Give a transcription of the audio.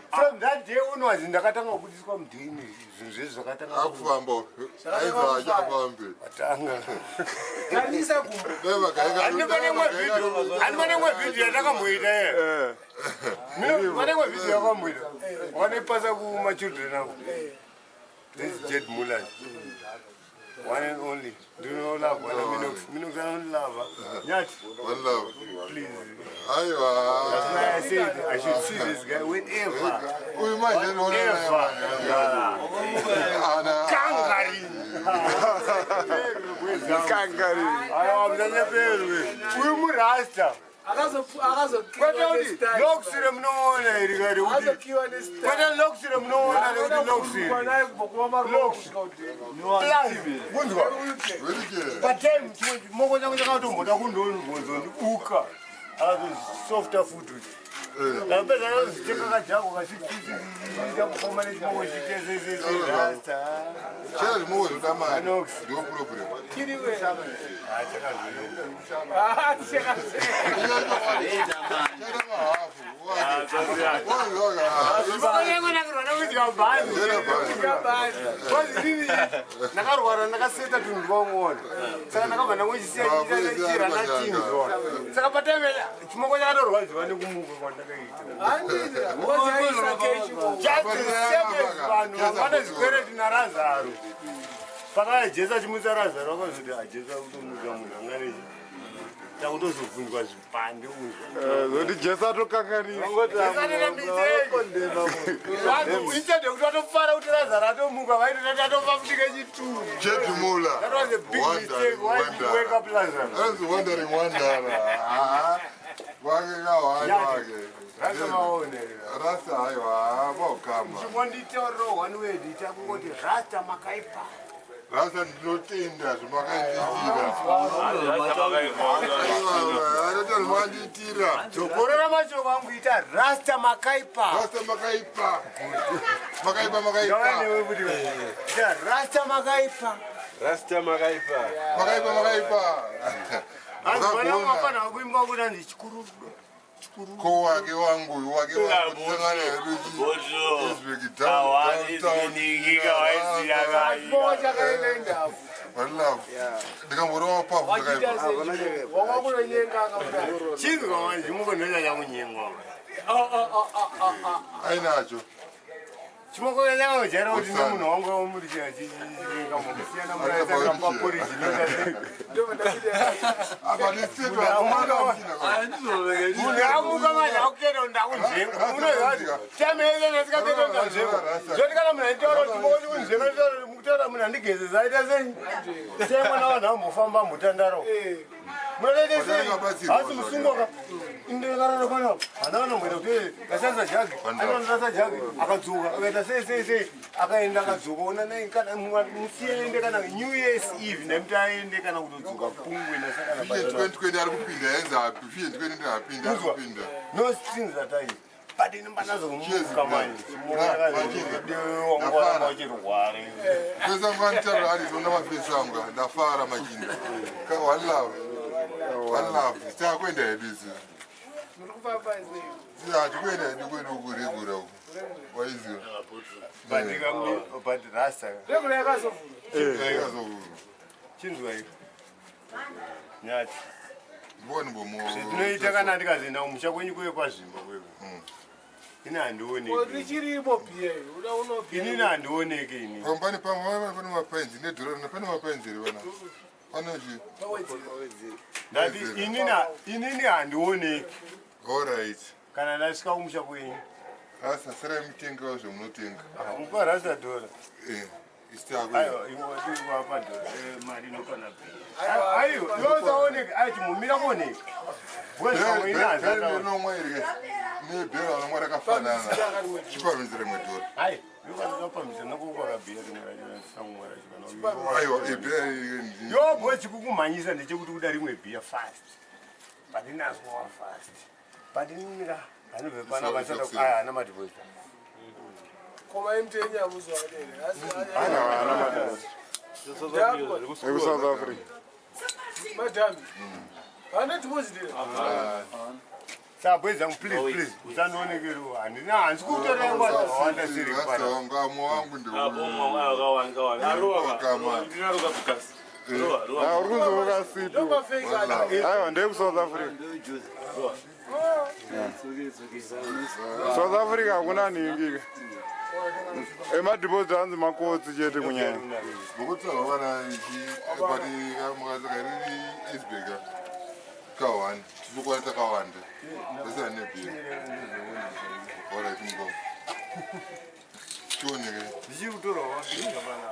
From that day onwards, ndakatanga kubudiswa mudhini zvinhu zvakatanga akufamba aiva atanga animanemwe vhidhiyo yandakamboita ye manemwe vhidhiyo yakamboita wakaipasa kumachildren angu. This is Jed Mulan, one and only. Do you know love? Minox don't love. Nyat, one love, please. That's why I said I should see this guy whenever. Rasta. Softer food. Rasta ndinotinda zvamakaitira zokorora mashoko angu ita Rasta makaipa Rasta makaipa makaipa Rasta makaipa Rasta makaipa makaipa makaipa azwana mapana kuimba kuda ndichikuru ko wake wangu tsangana ainacho chimoko yangu jera kuti munhu wangu womuri chiachinyika musiyana muraisa pori munhu amuka manje akukera ndakunzvenga unoziva chameze nasikapedonga nzvenga zvoti kana munhu aitaura chimoko chikunzvenga mukutaura munhu andigeze zaita sei semwana vanhu ambofamba mutandaro munoite sei asi musungoka indekararokana hana vanomboita kuti gasanza jagi anonorasa jagi akadzoka akaita sei akaenda akadzoka ona musiende kana New Year's Eve nemuti aende kana kutodzoka pungwe nasakana ari kupinda yenzapi 2020 ndapinda kupinda no strings attached but inombanazo kumuka manje chimokachirware pesa mwanitaura ari zona mapesa anga ndafara machinda one love takwenda hedisi hatikwenda hedu kwedu kuregura uku waiziva but Rasta chinzwa iko nyati zvinoita kana ndikazoenda kumusha kwenyu kweye kwazvimba kweko ini handioneki handioneki pane mapenzi nedhorana pane mapenzi rivana panochi ndati inini handioneki allright kana ndasvika kumusha kwenyu Rasta serai mutengawo zvemunotenga mupa Rasta dhora mumira kuoneka nomwe nebhero anomwe rakafanana chipamizire mwedhora yobwe chikukumhanyisa ndechekuti kuda rimwe bhiya fast patinazwawa fast patinimira hanobve pana vashaa ana madhivoisa koma imtenya muzwa South Africa. Madam. Ana deposit. Sabweza please. Utanonekera handina hansi kutora ngwazi wanda siri Sasa ngamo wangu ndio. Urukuzoka sipi. Aiwa ndeye kuSouth Africa. South Africa hakuna ningi. Emadhipozi hanzi makotsi chete kunyanya. Bokuti vana pati kamukazakari isbega kawanda tizokwata kawanda besa nebhira ora timbo chioneke ndichikutora wabinga bana